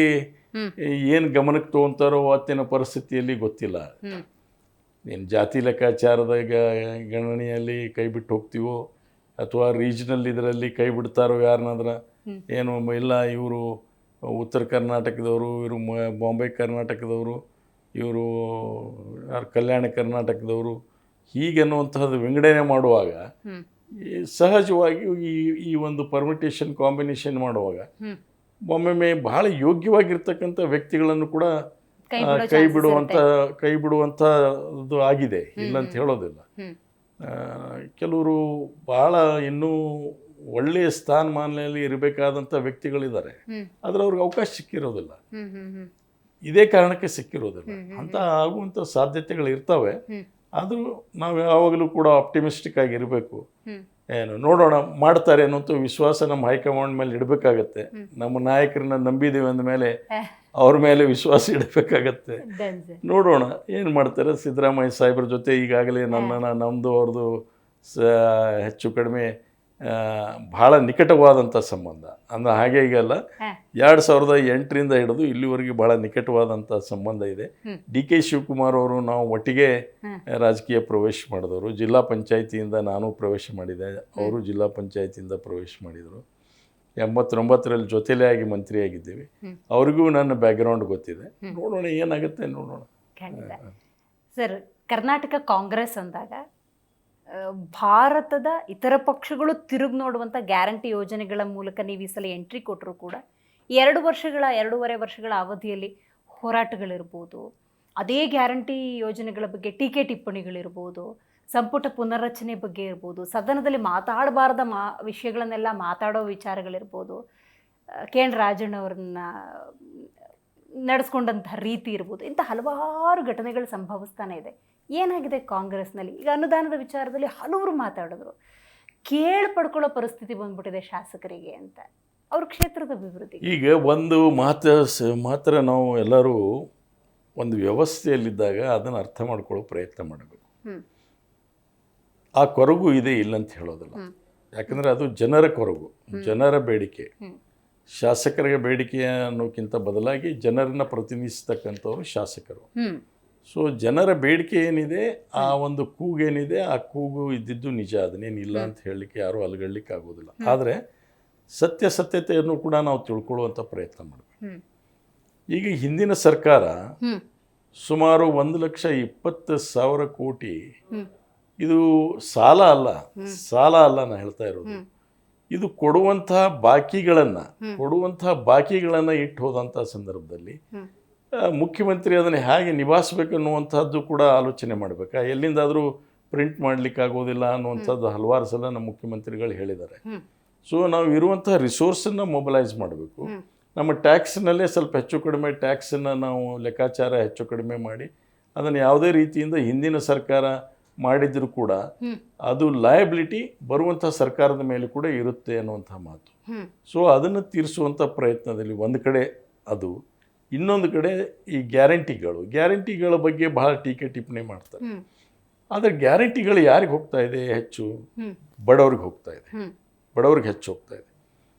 ಏನು ಗಮನಕ್ಕೆ ತೊಗೊತಾರೋ ಅವತ್ತಿನ ಪರಿಸ್ಥಿತಿಯಲ್ಲಿ ಗೊತ್ತಿಲ್ಲ. ಏನು ಜಾತಿ ಲೆಕ್ಕಾಚಾರದ ಗಣನೆಯಲ್ಲಿ ಕೈ ಬಿಟ್ಟು ಹೋಗ್ತೀವೋ ಅಥವಾ ರೀಜ್ನಲ್ ಇದರಲ್ಲಿ ಕೈ ಬಿಡ್ತಾರೋ ಯಾರನ್ನಾದ್ರೆ, ಏನು ಇಲ್ಲ ಇವರು ಉತ್ತರ ಕರ್ನಾಟಕದವರು, ಇವರು ಬಾಂಬೆ ಕರ್ನಾಟಕದವರು, ಇವರು ಕಲ್ಯಾಣ ಕರ್ನಾಟಕದವರು, ಹೀಗೆನ್ನುವಂತಹದ್ದು ವಿಂಗಡಣೆ ಮಾಡುವಾಗ ಸಹಜವಾಗಿ ಈ ಒಂದು ಪರ್ಮಿಟೇಷನ್ ಕಾಂಬಿನೇಷನ್ ಮಾಡುವಾಗ ಒಮ್ಮೊಮ್ಮೆ ಬಹಳ ಯೋಗ್ಯವಾಗಿರ್ತಕ್ಕಂಥ ವ್ಯಕ್ತಿಗಳನ್ನು ಕೂಡ ಕೈ ಬಿಡುವಂಥದ್ದು ಆಗಿದೆ, ಇಲ್ಲಂತ ಹೇಳೋದಿಲ್ಲ. ಕೆಲವರು ಬಹಳ ಇನ್ನೂ ಒಳ್ಳೆಯ ಸ್ಥಾನಮಾನದಲ್ಲಿ ಇರಬೇಕಾದಂಥ ವ್ಯಕ್ತಿಗಳಿದ್ದಾರೆ, ಆದರೆ ಅವ್ರಿಗೆ ಅವಕಾಶ ಸಿಕ್ಕಿರೋದಿಲ್ಲ. ಇದೇ ಕಾರಣಕ್ಕೆ ಸಿಕ್ಕಿರೋದಿಲ್ಲ ಅಂತ ಆಗುವಂಥ ಸಾಧ್ಯತೆಗಳು ಇರ್ತವೆ. ಆದರೂ ನಾವು ಯಾವಾಗಲೂ ಕೂಡ ಆಪ್ಟಿಮಿಸ್ಟಿಕ್ ಆಗಿರಬೇಕು. ಏನು ನೋಡೋಣ, ಮಾಡ್ತಾರೆ ಅನ್ನೋಂಥ ವಿಶ್ವಾಸ ನಮ್ಮ ಹೈಕಮಾಂಡ್ ಮೇಲೆ ಇಡಬೇಕಾಗತ್ತೆ. ನಮ್ಮ ನಾಯಕರನ್ನ ನಂಬಿದ್ದೀವಿ ಅಂದಮೇಲೆ ಅವ್ರ ಮೇಲೆ ವಿಶ್ವಾಸ ಇಡಬೇಕಾಗತ್ತೆ. ನೋಡೋಣ ಏನು ಮಾಡ್ತಾರೆ. ಸಿದ್ದರಾಮಯ್ಯ ಸಾಹೇಬ್ರ ಜೊತೆ ಈಗಾಗಲೇ ನಮ್ಮದು ಅವ್ರದ್ದು ಹೆಚ್ಚು ಕಡಿಮೆ ಭಾಳ ನಿಕಟವಾದಂಥ ಸಂಬಂಧ. ಅಂದರೆ ಹಾಗೆ ಈಗಲ್ಲ, 2008ರಿಂದ ಹಿಡಿದು ಇಲ್ಲಿವರೆಗೆ ಭಾಳ ನಿಕಟವಾದಂಥ ಸಂಬಂಧ ಇದೆ. DK ಶಿವಕುಮಾರ್ ಅವರು ನಾವು ಒಟ್ಟಿಗೆ ರಾಜಕೀಯ ಪ್ರವೇಶ ಮಾಡಿದವರು. ಜಿಲ್ಲಾ ಪಂಚಾಯಿತಿಯಿಂದ ನಾನು ಪ್ರವೇಶ ಮಾಡಿದೆ, ಅವರು ಜಿಲ್ಲಾ ಪಂಚಾಯಿತಿಯಿಂದ ಪ್ರವೇಶ ಮಾಡಿದರು. 89ರಲ್ಲಿ ಜೊತೆಲೇ ಆಗಿ ಮಂತ್ರಿಯಾಗಿದ್ದೀವಿ. ಅವ್ರಿಗೂ ನನ್ನ ಬ್ಯಾಕ್ಗ್ರೌಂಡ್ ಗೊತ್ತಿದೆ. ನೋಡೋಣ ಏನಾಗುತ್ತೆ, ನೋಡೋಣ. ಸರ್, ಕರ್ನಾಟಕ ಕಾಂಗ್ರೆಸ್ ಅಂದಾಗ ಭಾರತದ ಇತರ ಪಕ್ಷಗಳು ತಿರುಗಿ ನೋಡುವಂಥ ಗ್ಯಾರಂಟಿ ಯೋಜನೆಗಳ ಮೂಲಕ ನೀವು ಈ ಸಲ ಎಂಟ್ರಿ ಕೊಟ್ಟರು ಕೂಡ 2 ವರ್ಷಗಳ 2.5 ವರ್ಷಗಳ ಅವಧಿಯಲ್ಲಿ ಹೋರಾಟಗಳಿರ್ಬೋದು, ಅದೇ ಗ್ಯಾರಂಟಿ ಯೋಜನೆಗಳ ಬಗ್ಗೆ ಟೀಕೆ ಟಿಪ್ಪಣಿಗಳಿರ್ಬೋದು, ಸಂಪುಟ ಪುನರ್ರಚನೆ ಬಗ್ಗೆ ಇರ್ಬೋದು, ಸದನದಲ್ಲಿ ಮಾತಾಡಬಾರ್ದ ವಿಷಯಗಳನ್ನೆಲ್ಲ ಮಾತಾಡೋ ವಿಚಾರಗಳಿರ್ಬೋದು, ಕೆ ಎನ್ ರಾಜಣ್ಣವ್ರನ್ನ ನಡೆಸ್ಕೊಂಡಂತಹ ರೀತಿ ಇರ್ಬೋದು, ಇಂಥ ಹಲವಾರು ಘಟನೆಗಳು ಸಂಭವಿಸ್ತಾನೆ ಇದೆ. ಏನಾಗಿದೆ ಕಾಂಗ್ರೆಸ್ನಲ್ಲಿ? ಈಗ ಅನುದಾನದ ವಿಚಾರದಲ್ಲಿ ಹಲವರು ಮಾತಾಡಿದ್ರು, ಪಡ್ಕೊಳ್ಳೋ ಪರಿಸ್ಥಿತಿ ಬಂದ್ಬಿಟ್ಟಿದೆ ಶಾಸಕರಿಗೆ ಅಂತ, ಅವ್ರ ಕ್ಷೇತ್ರದ ಅಭಿವೃದ್ಧಿ. ಈಗ ಒಂದು ಮಾತ್ರ ನಾವು ಎಲ್ಲರೂ ಒಂದು ವ್ಯವಸ್ಥೆಯಲ್ಲಿದ್ದಾಗ ಅದನ್ನು ಅರ್ಥ ಮಾಡ್ಕೊಳ್ಳೋ ಪ್ರಯತ್ನ ಮಾಡಬೇಕು. ಆ ಕೊರಗು ಇದೆ ಇಲ್ಲಂತ ಹೇಳೋದಿಲ್ಲ, ಯಾಕಂದರೆ ಅದು ಜನರ ಕೊರಗು, ಜನರ ಬೇಡಿಕೆ. ಶಾಸಕರಿಗೆ ಬೇಡಿಕೆ ಅನ್ನೋಕ್ಕಿಂತ ಬದಲಾಗಿ ಜನರನ್ನು ಪ್ರತಿನಿಧಿಸ್ತಕ್ಕಂಥವ್ರು ಶಾಸಕರು. ಸೊ ಜನರ ಬೇಡಿಕೆ ಏನಿದೆ, ಆ ಒಂದು ಕೂಗೇನಿದೆ, ಆ ಕೂಗು ಇದ್ದಿದ್ದು ನಿಜ, ಅದನ್ನೇನಿಲ್ಲ ಅಂತ ಹೇಳಲಿಕ್ಕೆ ಯಾರೂ ಅಲಗಡ್ಲಿಕ್ಕೆ ಆಗೋದಿಲ್ಲ. ಆದರೆ ಸತ್ಯತೆಯನ್ನು ಕೂಡ ನಾವು ತಿಳ್ಕೊಳ್ಳುವಂಥ ಪ್ರಯತ್ನ ಮಾಡಬೇಕು. ಈಗ ಹಿಂದಿನ ಸರ್ಕಾರ ಸುಮಾರು 1,20,000 ಕೋಟಿ, ಇದು ಸಾಲ ಅಲ್ಲ ನಾನು ಹೇಳ್ತಾ ಇರೋದು, ಇದು ಕೊಡುವಂತಹ ಬಾಕಿಗಳನ್ನು ಇಟ್ಟು ಹೋದಂಥ ಸಂದರ್ಭದಲ್ಲಿ ಮುಖ್ಯಮಂತ್ರಿ ಅದನ್ನು ಹೇಗೆ ನಿಭಾಯಿಸ್ಬೇಕು ಅನ್ನುವಂಥದ್ದು ಕೂಡ ಆಲೋಚನೆ ಮಾಡಬೇಕಾ. ಎಲ್ಲಿಂದಾದರೂ ಪ್ರಿಂಟ್ ಮಾಡಲಿಕ್ಕಾಗೋದಿಲ್ಲ ಅನ್ನುವಂಥದ್ದು ಹಲವಾರು ಸಲ ನಮ್ಮ ಮುಖ್ಯಮಂತ್ರಿಗಳು ಹೇಳಿದ್ದಾರೆ. ಸೊ ನಾವು ಇರುವಂಥ ರಿಸೋರ್ಸನ್ನು ಮೊಬಲೈಸ್ ಮಾಡಬೇಕು. ನಮ್ಮ ಟ್ಯಾಕ್ಸ್ನಲ್ಲೇ ಸ್ವಲ್ಪ ಹೆಚ್ಚು ಕಡಿಮೆ ಟ್ಯಾಕ್ಸನ್ನು ನಾವು ಲೆಕ್ಕಾಚಾರ ಹೆಚ್ಚು ಕಡಿಮೆ ಮಾಡಿ ಅದನ್ನು ಯಾವುದೇ ರೀತಿಯಿಂದ ಹಿಂದಿನ ಸರ್ಕಾರ ಮಾಡಿದರೂ ಕೂಡ ಅದು ಲಯಬಿಲಿಟಿ ಬರುವಂಥ ಸರ್ಕಾರದ ಮೇಲೆ ಕೂಡ ಇರುತ್ತೆ ಅನ್ನುವಂಥ ಮಾತು. ಸೊ ಅದನ್ನು ತೀರಿಸುವಂಥ ಪ್ರಯತ್ನದಲ್ಲಿ ಒಂದು ಕಡೆ ಅದು, ಇನ್ನೊಂದು ಕಡೆ ಈ ಗ್ಯಾರಂಟಿಗಳ ಬಗ್ಗೆ ಬಹಳ ಟೀಕೆ ಟಿಪ್ಪಣಿ ಮಾಡ್ತಾರೆ. ಆದರೆ ಗ್ಯಾರಂಟಿಗಳು ಯಾರಿಗೆ ಹೋಗ್ತಾ ಇದೆ ಹೆಚ್ಚು? ಬಡವ್ರಿಗೆ ಹೋಗ್ತಾ ಇದೆ, ಬಡವ್ರಿಗೆ ಹೆಚ್ಚು ಹೋಗ್ತಾ ಇದೆ.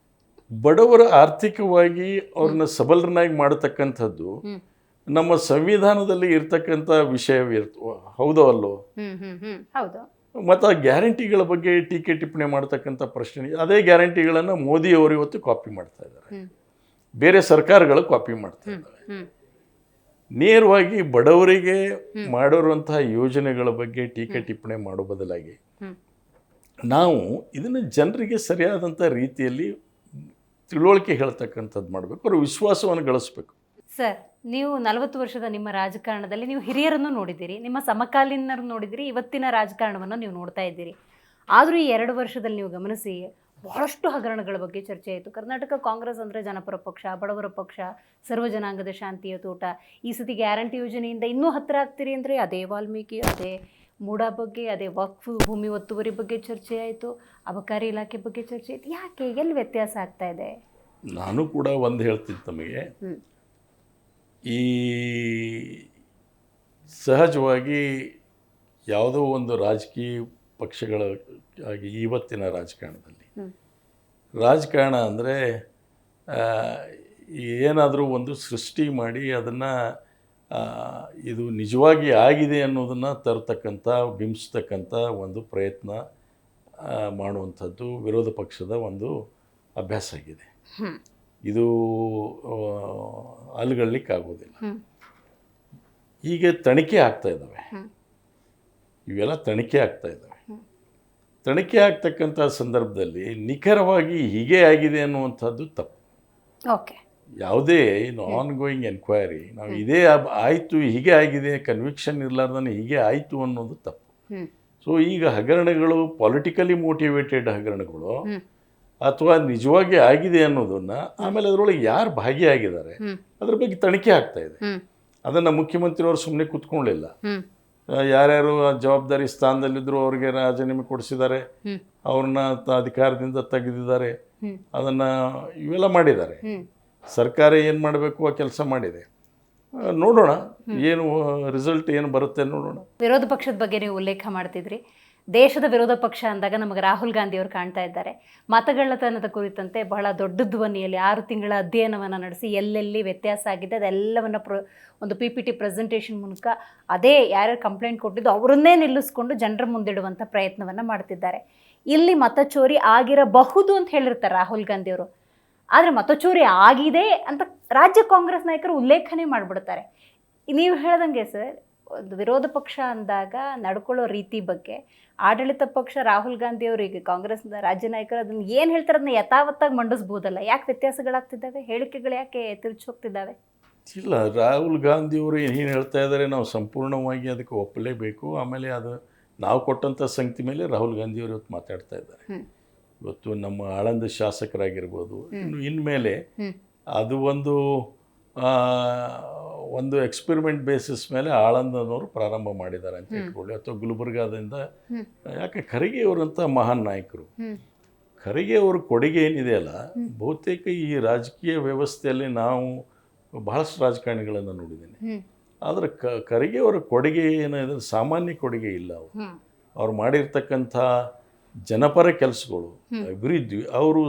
ಬಡವರ ಆರ್ಥಿಕವಾಗಿ ಅವ್ರನ್ನ ಸಬಲರನ್ನಾಗಿ ಮಾಡತಕ್ಕಂಥದ್ದು ನಮ್ಮ ಸಂವಿಧಾನದಲ್ಲಿ ಇರ್ತಕ್ಕಂಥ ಹೌದೋ ಅಲ್ಲೋ? ಮತ್ತು ಆ ಗ್ಯಾರಂಟಿಗಳ ಬಗ್ಗೆ ಟೀಕೆ ಟಿಪ್ಪಣಿ ಮಾಡ್ತಕ್ಕಂಥ ಪ್ರಶ್ನೆ, ಅದೇ ಗ್ಯಾರಂಟಿಗಳನ್ನು ಮೋದಿಯವರು ಇವತ್ತು ಕಾಪಿ ಮಾಡ್ತಾ ಇದ್ದಾರೆ, ಬೇರೆ ಸರ್ಕಾರಗಳು ಕಾಪಿ ಮಾಡ್ತಾ ಇದ್ದಾವೆ. ನೇರವಾಗಿ ಬಡವರಿಗೆ ಮಾಡಿರುವಂತಹ ಯೋಜನೆಗಳ ಬಗ್ಗೆ ಟೀಕೆ ಟಿಪ್ಪಣಿ ಮಾಡೋ ಬದಲಾಗಿ ನಾವು ಇದನ್ನು ಜನರಿಗೆ ಸರಿಯಾದಂಥ ರೀತಿಯಲ್ಲಿ ತಿಳುವಳಿಕೆ ಹೇಳ್ತಕ್ಕಂಥದ್ದು ಮಾಡಬೇಕು, ಅವ್ರ ವಿಶ್ವಾಸವನ್ನು ಗಳಿಸ್ಬೇಕು. ಸರ್, ನೀವು 40 ವರ್ಷದ ನಿಮ್ಮ ರಾಜಕಾರಣದಲ್ಲಿ ನೀವು ಹಿರಿಯರನ್ನು ನೋಡಿದ್ದೀರಿ, ನಿಮ್ಮ ಸಮಕಾಲೀನರನ್ನು ನೋಡಿದ್ದೀರಿ, ಇವತ್ತಿನ ರಾಜಕಾರಣವನ್ನು ನೀವು ನೋಡ್ತಾ ಇದ್ದೀರಿ. ಆದರೂ ಈ 2 ವರ್ಷದಲ್ಲಿ ನೀವು ಗಮನಿಸಿ ಬಹಳಷ್ಟು ಹಗರಣಗಳ ಬಗ್ಗೆ ಚರ್ಚೆ ಆಯಿತು. ಕರ್ನಾಟಕ ಕಾಂಗ್ರೆಸ್ ಅಂದರೆ ಜನಪರ ಪಕ್ಷ, ಬಡವರ ಪಕ್ಷ, ಸರ್ವ ಜನಾಂಗದ ಶಾಂತಿಯ ತೋಟ. ಈ ಸತಿ ಗ್ಯಾರಂಟಿ ಯೋಜನೆಯಿಂದ ಇನ್ನೂ ಹತ್ತಿರ ಆಗ್ತೀರಿ ಅಂದರೆ ಅದೇ ವಾಲ್ಮೀಕಿ, ಅದೇ ಮೂಡಾ ಬಗ್ಗೆ, ಅದೇ ವಕ್ಫ್ ಭೂಮಿ ಒತ್ತುವರಿ ಬಗ್ಗೆ ಚರ್ಚೆ ಆಯಿತು, ಅಬಕಾರಿ ಇಲಾಖೆ ಬಗ್ಗೆ ಚರ್ಚೆ ಆಯಿತು. ಯಾಕೆ, ಎಲ್ಲಿ ವ್ಯತ್ಯಾಸ ಆಗ್ತಾ ಇದೆ? ನಾನು ಕೂಡ ಒಂದು ಹೇಳ್ತೀನಿ ತಮಗೆ, ಈ ಸಹಜವಾಗಿ ಯಾವುದೋ ಒಂದು ರಾಜಕೀಯ ಪಕ್ಷಗಳಾಗಿ ಇವತ್ತಿನ ರಾಜಕಾರಣ ಅಂದರೆ ಏನಾದರೂ ಒಂದು ಸೃಷ್ಟಿ ಮಾಡಿ ಅದನ್ನು ಇದು ನಿಜವಾಗಿ ಆಗಿದೆ ಅನ್ನೋದನ್ನು ತರ್ತಕ್ಕಂಥ, ಬಿಂಬಿಸ್ತಕ್ಕಂಥ ಒಂದು ಪ್ರಯತ್ನ ಮಾಡುವಂಥದ್ದು ವಿರೋಧ ಪಕ್ಷದ ಒಂದು ಅಭ್ಯಾಸ ಆಗಿದೆ. ಇದು ಅಲುಗಳ್ಲಿಕ್ಕಾಗೋದಿಲ್ಲ. ಹೀಗೆ ತನಿಖೆ ಆಗ್ತಾ ಇದ್ದಾವೆ, ಇವೆಲ್ಲ ತನಿಖೆ ಆಗ್ತಾ ಇದ್ದಾವೆ. ತನಿಖೆ ಆಗ್ತಕ್ಕಂಥ ಸಂದರ್ಭದಲ್ಲಿ ನಿಖರವಾಗಿ ಹೀಗೆ ಆಗಿದೆ ಅನ್ನುವಂಥದ್ದು ತಪ್ಪು. ಓಕೆ, ಯಾವುದೇ ಆನ್ ಗೋಯಿಂಗ್ ಎನ್ಕ್ವೈರಿ ನಾವು ಇದೇ ಆಯಿತು, ಹೀಗೆ ಆಗಿದೆ, ಕನ್ವಿಕ್ಷನ್ ಇರಲಾರ್ದೇ ಹೀಗೆ ಆಯಿತು ಅನ್ನೋದು ತಪ್ಪು. ಸೊ ಈಗ ಹಗರಣಗಳು ಪೊಲಿಟಿಕಲಿ ಮೋಟಿವೇಟೆಡ್ ಹಗರಣಗಳು ಅಥವಾ ನಿಜವಾಗಿ ಆಗಿದೆ ಅನ್ನೋದನ್ನು, ಆಮೇಲೆ ಅದರೊಳಗೆ ಯಾರು ಭಾಗಿಯಾಗಿದ್ದಾರೆ ಅದ್ರ ಬಗ್ಗೆ ತನಿಖೆ ಆಗ್ತಾ ಇದೆ. ಅದನ್ನು ಮುಖ್ಯಮಂತ್ರಿಯವರು ಸುಮ್ಮನೆ ಕೂತ್ಕೊಳ್ಳಿಲ್ಲ, ಯಾರ್ಯಾರು ಜವಾಬ್ದಾರಿ ಸ್ಥಾನದಲ್ಲಿದ್ದರು ಅವ್ರಿಗೆ ರಾಜೀನಾಮೆ ಕೊಡಿಸಿದ್ದಾರೆ, ಅವ್ರನ್ನ ಅಧಿಕಾರದಿಂದ ತೆಗೆದಿದ್ದಾರೆ, ಅದನ್ನು ಇವೆಲ್ಲ ಮಾಡಿದ್ದಾರೆ. ಸರ್ಕಾರ ಏನು ಮಾಡಬೇಕು ಆ ಕೆಲಸ ಮಾಡಿದೆ. ನೋಡೋಣ ಏನು ರಿಸಲ್ಟ್ ಏನು ಬರುತ್ತೆ ನೋಡೋಣ. ವಿರೋಧ ಪಕ್ಷದ ಬಗ್ಗೆ ನೀವು ಉಲ್ಲೇಖ ಮಾಡ್ತಿದ್ರಿ. ದೇಶದ ವಿರೋಧ ಪಕ್ಷ ಅಂದಾಗ ನಮಗೆ ರಾಹುಲ್ ಗಾಂಧಿ ಅವರು ಕಾಣ್ತಾ ಇದ್ದಾರೆ. ಮತಗಳ್ಳತನದ ಕುರಿತಂತೆ ಬಹಳ ದೊಡ್ಡ ಧ್ವನಿಯಲ್ಲಿ 6 ತಿಂಗಳ ಅಧ್ಯಯನವನ್ನು ನಡೆಸಿ ಎಲ್ಲೆಲ್ಲಿ ವ್ಯತ್ಯಾಸ ಆಗಿದೆ ಅದೆಲ್ಲವನ್ನು ಒಂದು PPT ಪ್ರೆಸೆಂಟೇಷನ್ ಮೂಲಕ ಅದೇ ಯಾರ್ಯಾರು ಕಂಪ್ಲೇಂಟ್ ಕೊಟ್ಟಿದ್ದು ಅವರನ್ನೇ ನಿಲ್ಲಿಸ್ಕೊಂಡು ಜನರ ಮುಂದಿಡುವಂಥ ಪ್ರಯತ್ನವನ್ನು ಮಾಡ್ತಿದ್ದಾರೆ. ಇಲ್ಲಿ ಮತಚೋರಿ ಆಗಿರಬಹುದು ಅಂತ ಹೇಳಿರ್ತಾರೆ ರಾಹುಲ್ ಗಾಂಧಿ ಅವರು. ಆದರೆ ಮತಚೋರಿ ಆಗಿದೆ ಅಂತ ರಾಜ್ಯ ಕಾಂಗ್ರೆಸ್ ನಾಯಕರು ಉಲ್ಲೇಖನೆ ಮಾಡಿಬಿಡ್ತಾರೆ. ನೀವು ಹೇಳ್ದಂಗೆ ಸರ್, ಒಂದು ವಿರೋಧ ಪಕ್ಷ ಅಂದಾಗ ನಡ್ಕೊಳ್ಳೋ ರೀತಿ ಬಗ್ಗೆ ಆಡಳಿತ ಪಕ್ಷ ರಾಹುಲ್ ಗಾಂಧಿ ಅವರಿಗೆ ಕಾಂಗ್ರೆಸ್ ರಾಜ್ಯ ನಾಯಕರು ಅದನ್ನು ಏನು ಹೇಳ್ತಾರೆ ಅದನ್ನ ಯಥಾವತ್ತಾಗಿ ಮಂಡಿಸ್ಬೋದಲ್ಲ. ಯಾಕೆ ವ್ಯತ್ಯಾಸಗಳಾಗ್ತಿದ್ದಾವೆ? ಹೇಳಿಕೆಗಳು ಯಾಕೆ ತಿರುಚಿ ಹೋಗ್ತಿದ್ದಾವೆ? ಇಲ್ಲ, ರಾಹುಲ್ ಗಾಂಧಿಯವರು ಏನು ಹೇಳ್ತಾ ಇದ್ದಾರೆ ನಾವು ಸಂಪೂರ್ಣವಾಗಿ ಅದಕ್ಕೆ ಒಪ್ಪಲೇಬೇಕು. ಆಮೇಲೆ ಅದು ನಾವು ಕೊಟ್ಟಂಥ ಸಂಗತಿ ಮೇಲೆ ರಾಹುಲ್ ಗಾಂಧಿಯವರು ಇವತ್ತು ಮಾತಾಡ್ತಾ ಇದ್ದಾರೆ. ಇವತ್ತು ನಮ್ಮ ಆಳಂದ ಶಾಸಕರಾಗಿರ್ಬೋದು, ಇನ್ಮೇಲೆ ಅದು ಒಂದು ಎಕ್ಸ್ಪೆರಿಮೆಂಟ್ ಬೇಸಿಸ್ ಮೇಲೆ ಆಳಂದನವರು ಪ್ರಾರಂಭ ಮಾಡಿದ್ದಾರೆ ಅಂತ ಇಟ್ಕೊಳ್ಳಿ, ಅಥವಾ ಗುಲ್ಬರ್ಗಾದಿಂದ. ಯಾಕೆ ಖರ್ಗೆ ಅವರಂಥ ಮಹಾನ್ ನಾಯಕರು, ಖರ್ಗೆ ಅವ್ರ ಕೊಡುಗೆ ಏನಿದೆಯಲ್ಲ, ಬಹುತೇಕ ಈ ರಾಜಕೀಯ ವ್ಯವಸ್ಥೆಯಲ್ಲಿ ನಾವು ಬಹಳಷ್ಟು ರಾಜಕಾರಣಿಗಳನ್ನು ನೋಡಿದ್ದೀನಿ. ಆದರೆ ಖರ್ಗೆ ಅವರ ಕೊಡುಗೆ ಏನಿದೆ ಸಾಮಾನ್ಯ ಕೊಡುಗೆ ಇಲ್ಲ. ಅವ್ರು ಮಾಡಿರ್ತಕ್ಕಂಥ ಜನಪರ ಕೆಲಸಗಳು, ಅಭಿವೃದ್ಧಿ, ಅವರು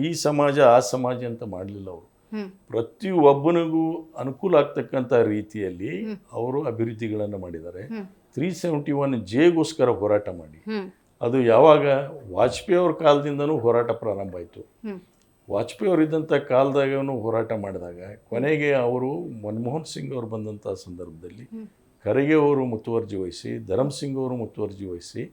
ಈ ಸಮಾಜ ಆ ಸಮಾಜ ಅಂತ ಮಾಡಲಿಲ್ಲ. ಅವರು ಪ್ರತಿಯೊಬ್ಬನಿಗೂ ಅನುಕೂಲ ಆಗ್ತಕ್ಕಂಥ ರೀತಿಯಲ್ಲಿ ಅವರು ಅಭಿವೃದ್ಧಿಗಳನ್ನು ಮಾಡಿದ್ದಾರೆ. 371Jಗೋಸ್ಕರ ಹೋರಾಟ ಮಾಡಿ, ಅದು ಯಾವಾಗ ವಾಜಪೇಯಿ ಅವ್ರ ಕಾಲದಿಂದನೂ ಹೋರಾಟ ಪ್ರಾರಂಭ ಆಯಿತು. ವಾಜಪೇಯಿ ಅವರಿದ್ದಂಥ ಕಾಲದಾಗೂ ಹೋರಾಟ ಮಾಡಿದಾಗ ಕೊನೆಗೆ ಅವರು ಮನಮೋಹನ್ ಸಿಂಗ್ ಅವರು ಬಂದಂಥ ಸಂದರ್ಭದಲ್ಲಿ ಖರ್ಗೆ ಅವರು ಮುತುವರ್ಜಿ ವಹಿಸಿ, ಧರಮ್ ಸಿಂಗ್ ಅವರು ಮುತುವರ್ಜಿ ವಹಿಸಿ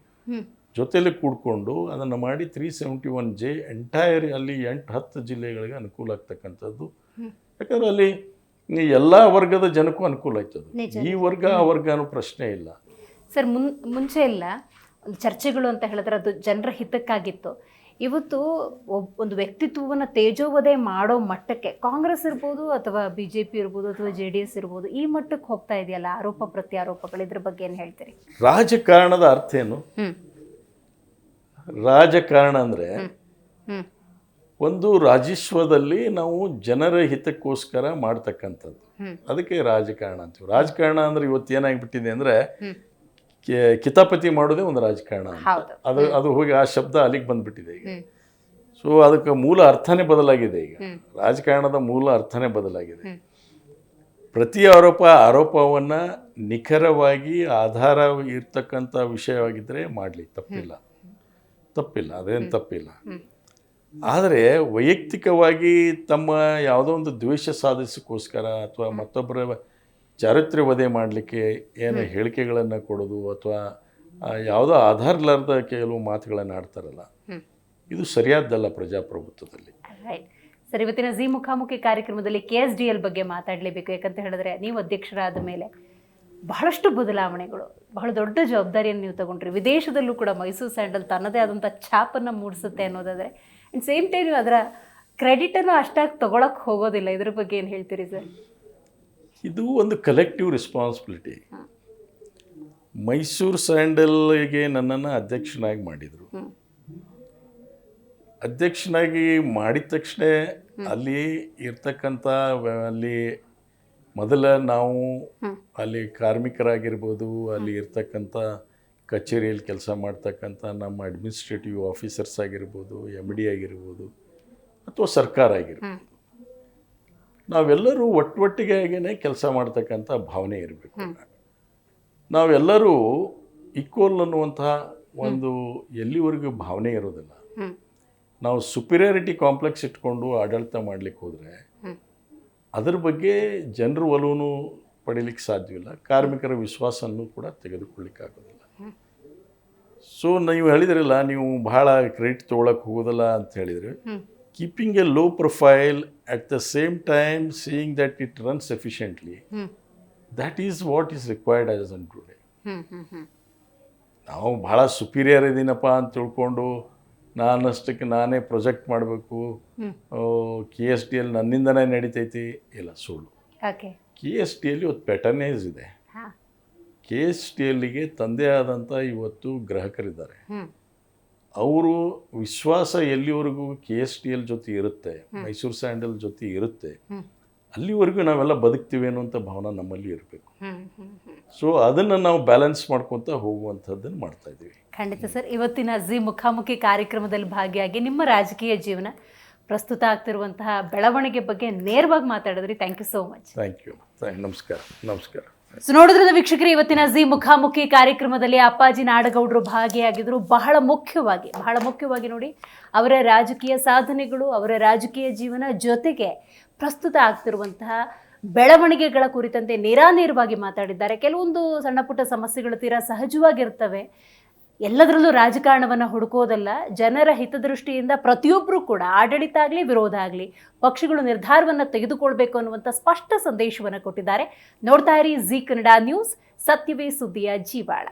ಜೊತೆಯಲ್ಲಿ ಕೂಡ್ಕೊಂಡು ಅದನ್ನು ಮಾಡಿ 371J ಎಂಟೈರ್ ಅಲ್ಲಿ 8-10 ಜಿಲ್ಲೆಗಳಿಗೆ ಅನುಕೂಲ ಆಗ್ತಕ್ಕಂಥದ್ದು. ಯಾಕಂದರೆ ಅಲ್ಲಿ ಎಲ್ಲ ವರ್ಗದ ಜನಕ್ಕೂ ಅನುಕೂಲ ಆಯ್ತದು. ಈ ವರ್ಗ ಆ ವರ್ಗ ಅನ್ನೋ ಪ್ರಶ್ನೆ ಇಲ್ಲ ಸರ್. ಮುಂಚೆ ಎಲ್ಲ ಚರ್ಚೆಗಳು ಅಂತ ಹೇಳಿದ್ರೆ ಅದು ಜನರ ಹಿತಕ್ಕಾಗಿತ್ತು. ಇವತ್ತು ಒಂದು ವ್ಯಕ್ತಿತ್ವವನ್ನು ತೇಜೋವಧೆ ಮಾಡೋ ಮಟ್ಟಕ್ಕೆ ಕಾಂಗ್ರೆಸ್ ಇರ್ಬೋದು ಅಥವಾ BJP ಇರ್ಬೋದು ಅಥವಾ JDS ಇರ್ಬೋದು, ಈ ಮಟ್ಟಕ್ಕೆ ಹೋಗ್ತಾ ಇದೆಯಲ್ಲ ಆರೋಪ ಪ್ರತ್ಯಾರೋಪಗಳು, ಇದ್ರ ಬಗ್ಗೆ ಏನು ಹೇಳ್ತೀರಿ? ರಾಜಕಾರಣದ ಅರ್ಥ ಏನು? ರಾಜಕಾರಣ ಅಂದರೆ ಒಂದು ರಾಜಸ್ವದಲ್ಲಿ ನಾವು ಜನರ ಹಿತಕ್ಕೋಸ್ಕರ ಮಾಡ್ತಕ್ಕಂಥದ್ದು, ಅದಕ್ಕೆ ರಾಜಕಾರಣ ಅಂತೀವಿ. ರಾಜಕಾರಣ ಅಂದರೆ ಇವತ್ತು ಏನಾಗಿಬಿಟ್ಟಿದೆ ಅಂದರೆ ಕಿತಾಪತಿ ಮಾಡೋದೇ ಒಂದು ರಾಜಕಾರಣ ಅಂತ. ಅದು ಹೋಗಿ ಆ ಶಬ್ದ ಅಲ್ಲಿಗೆ ಬಂದ್ಬಿಟ್ಟಿದೆ ಈಗ. ಸೊ ಅದಕ್ಕೆ ಮೂಲ ಅರ್ಥನೇ ಬದಲಾಗಿದೆ. ಈಗ ರಾಜಕಾರಣದ ಮೂಲ ಅರ್ಥನೇ ಬದಲಾಗಿದೆ. ಪ್ರತಿ ಆರೋಪವನ್ನು ನಿಖರವಾಗಿ ಆಧಾರ ಇರ್ತಕ್ಕಂಥ ವಿಷಯವಾಗಿದ್ದರೆ ಮಾಡಲಿ, ತಪ್ಪಿಲ್ಲ, ಅದೇನು ತಪ್ಪಿಲ್ಲ. ಆದರೆ ವೈಯಕ್ತಿಕವಾಗಿ ತಮ್ಮ ಯಾವುದೋ ಒಂದು ದ್ವೇಷ ಸಾಧಿಸೋಕ್ಕೋಸ್ಕರ ಅಥವಾ ಮತ್ತೊಬ್ಬರ ಚಾರಿತ್ರ್ಯ ವಧೆ ಮಾಡಲಿಕ್ಕೆ ಏನು ಹೇಳಿಕೆಗಳನ್ನು ಕೊಡೋದು ಅಥವಾ ಯಾವುದೋ ಆಧಾರ ಇಲ್ಲದ ಕೆಲವು ಮಾತುಗಳನ್ನು ಆಡ್ತಾರಲ್ಲ, ಇದು ಸರಿಯಾದ್ದಲ್ಲ ಪ್ರಜಾಪ್ರಭುತ್ವದಲ್ಲಿ. ಸರ್, ಇವತ್ತಿನ ಜಿ ಮುಖಾಮುಖಿ ಕಾರ್ಯಕ್ರಮದಲ್ಲಿ KSDL ಬಗ್ಗೆ ಮಾತಾಡಲೇಬೇಕು. ಯಾಕಂತ ಹೇಳಿದ್ರೆ ನೀವು ಅಧ್ಯಕ್ಷರಾದ ಮೇಲೆ ಬಹಳಷ್ಟು ಬದಲಾವಣೆಗಳು, ಬಹಳ ದೊಡ್ಡ ಜವಾಬ್ದಾರಿಯನ್ನು ನೀವು ತಗೊಂಡ್ರಿ. ವಿದೇಶದಲ್ಲೂ ಕೂಡ ಮೈಸೂರು ಸ್ಯಾಂಡಲ್ ತನ್ನದೇ ಆದಂಥ ಛಾಪನ್ನು ಮೂಡಿಸುತ್ತೆ ಅನ್ನೋದಾದರೆ, ಆ್ಯಂಡ್ ಸೇಮ್ ಟೈಮ್ ನೀವು ಅದರ ಕ್ರೆಡಿಟನ್ನು ಅಷ್ಟಾಗಿ ತೊಗೊಳಕ್ಕೆ ಹೋಗೋದಿಲ್ಲ. ಇದ್ರ ಬಗ್ಗೆ ಏನು ಹೇಳ್ತೀರಿ ಸರ್? ಇದು ಒಂದು ಕಲೆಕ್ಟಿವ್ ರೆಸ್ಪಾನ್ಸಿಬಿಲಿಟಿ. ಮೈಸೂರು ಸ್ಯಾಂಡಲ್ಗೆ ನನ್ನನ್ನು ಅಧ್ಯಕ್ಷನಾಗಿ ಮಾಡಿದರು. ಅಧ್ಯಕ್ಷನಾಗಿ ಮಾಡಿದ ತಕ್ಷಣ ಅಲ್ಲಿ ಇರ್ತಕ್ಕಂಥ ಅಲ್ಲಿ ಮೊದಲ ನಾವು ಅಲ್ಲಿ ಕಾರ್ಮಿಕರಾಗಿರ್ಬೋದು, ಅಲ್ಲಿ ಇರ್ತಕ್ಕಂಥ ಕಚೇರಿಯಲ್ಲಿ ಕೆಲಸ ಮಾಡ್ತಕ್ಕಂಥ ನಮ್ಮ ಅಡ್ಮಿನಿಸ್ಟ್ರೇಟಿವ್ ಆಫೀಸರ್ಸ್ ಆಗಿರ್ಬೋದು, MD ಆಗಿರ್ಬೋದು ಅಥವಾ ಸರ್ಕಾರ ಆಗಿರ್ಬೋದು, ನಾವೆಲ್ಲರೂ ಒಟ್ಟೊಟ್ಟಿಗೆ ಕೆಲಸ ಮಾಡ್ತಕ್ಕಂಥ ಭಾವನೆ ಇರಬೇಕು. ನಾವೆಲ್ಲರೂ ಈಕ್ವಲ್ ಅನ್ನುವಂತಹ ಒಂದು ಎಲ್ಲಿವರೆಗೂ ಭಾವನೆ ಇರೋದಿಲ್ಲ. ನಾವು ಸುಪೀರಿಯಾರಿಟಿ ಕಾಂಪ್ಲೆಕ್ಸ್ ಇಟ್ಕೊಂಡು ಆಡಳಿತ ಮಾಡಲಿಕ್ಕೆ ಹೋದರೆ ಅದ್ರ ಬಗ್ಗೆ ಜನರ ಒಲವನ್ನು ಪಡೀಲಿಕ್ಕೆ ಸಾಧ್ಯವಿಲ್ಲ, ಕಾರ್ಮಿಕರ ವಿಶ್ವಾಸವನ್ನು ಕೂಡ ತೆಗೆದುಕೊಳ್ಳಿಕ್ಕಾಗೋದಿಲ್ಲ. ಸೊ ನೀವು ಹೇಳಿದ್ರಲ್ಲ, ನೀವು ಬಹಳ ಕ್ರೆಡಿಟ್ ತೊಗೊಳಕ್ಕೆ ಹೋಗೋದಿಲ್ಲ ಅಂತ ಹೇಳಿದರೆ, keeping a low profile at the same time seeing that it runs efficiently, that is what is required as on today. ನಾವು ಭಾಳ ಸುಪೀರಿಯರ್ ಇದ್ದೀನಪ್ಪ ಅಂತ ತಿಳ್ಕೊಂಡು ನಾನಷ್ಟಕ್ಕೆ ನಾನೇ ಪ್ರೊಜೆಕ್ಟ್ ಮಾಡಬೇಕು, KSDL ನನ್ನಿಂದನೇ ನಡೀತೈತಿ, ಇಲ್ಲ, ಸುಳ್ಳು. KSDL ಇವತ್ತು ಪ್ಯಾಟರ್ನೇಜ್ ಇದೆ. KSDLಗೆ ತಂದೆ ಆದಂಥ ಇವತ್ತು ಗ್ರಾಹಕರಿದ್ದಾರೆ. ಅವರು ವಿಶ್ವಾಸ ಎಲ್ಲಿವರೆಗೂ KSDL ಜೊತೆ ಇರುತ್ತೆ, ಮೈಸೂರು ಸ್ಯಾಂಡಲ್ ಜೊತೆ ಇರುತ್ತೆ, ಅಲ್ಲಿವರೆಗೂ ನಾವೆಲ್ಲ ಬದುಕ್ತೀವಿ ಅನ್ನುವಂಥ ಭಾವನೆ ನಮ್ಮಲ್ಲಿ ಇರಬೇಕು. ಸೊ ಅದನ್ನು ನಾವು ಬ್ಯಾಲೆನ್ಸ್ ಮಾಡ್ಕೊತ ಹೋಗುವಂಥದ್ದನ್ನು ಮಾಡ್ತಾ ಇದ್ದೀವಿ. ಖಂಡಿತ ಸರ್. ಇವತ್ತಿನ ಜಿ ಮುಖಾಮುಖಿ ಕಾರ್ಯಕ್ರಮದಲ್ಲಿ ಭಾಗಿಯಾಗಿ ನಿಮ್ಮ ರಾಜಕೀಯ ಜೀವನ, ಪ್ರಸ್ತುತ ಆಗ್ತಿರುವಂತಹ ಬೆಳವಣಿಗೆ ಬಗ್ಗೆ ನೇರವಾಗಿ ಮಾತಾಡಿದ್ರಿ. Thank you so much. Thank you. ನಮಸ್ಕಾರ. ಸೊ ನೋಡಿದ್ರಲ್ಲ ವೀಕ್ಷಕರು, ಇವತ್ತಿನ ಜಿ ಮುಖಾಮುಖಿ ಕಾರ್ಯಕ್ರಮದಲ್ಲಿ ಅಪ್ಪಾಜಿ ನಾಡಗೌಡರು ಭಾಗಿಯಾಗಿದ್ರು. ಬಹಳ ಮುಖ್ಯವಾಗಿ ನೋಡಿ, ಅವರ ರಾಜಕೀಯ ಸಾಧನೆಗಳು, ಅವರ ರಾಜಕೀಯ ಜೀವನ ಜೊತೆಗೆ ಪ್ರಸ್ತುತ ಆಗ್ತಿರುವಂತಹ ಬೆಳವಣಿಗೆಗಳ ಕುರಿತಂತೆ ನೇರಾನೇರವಾಗಿ ಮಾತಾಡಿದ್ದಾರೆ. ಕೆಲವೊಂದು ಸಣ್ಣ ಪುಟ್ಟ ಸಮಸ್ಯೆಗಳು ತೀರಾ ಸಹಜವಾಗಿರ್ತವೆ. ಎಲ್ಲದರಲ್ಲೂ ರಾಜಕಾರಣವನ್ನು ಹುಡುಕೋದಲ್ಲ, ಜನರ ಹಿತದೃಷ್ಟಿಯಿಂದ ಪ್ರತಿಯೊಬ್ಬರೂ ಕೂಡ ಆಡಳಿತ ಆಗಲಿ ವಿರೋಧ ಆಗಲಿ ಪಕ್ಷಗಳು ನಿರ್ಧಾರವನ್ನು ತೆಗೆದುಕೊಳ್ಬೇಕು ಅನ್ನುವಂಥ ಸ್ಪಷ್ಟ ಸಂದೇಶವನ್ನು ಕೊಟ್ಟಿದ್ದಾರೆ. ನೋಡ್ತಾ ಇರಿ ಜಿ ಕನ್ನಡ ನ್ಯೂಸ್, ಸತ್ಯವೇ ಸುದ್ದಿಯ ಜೀವಾಳ.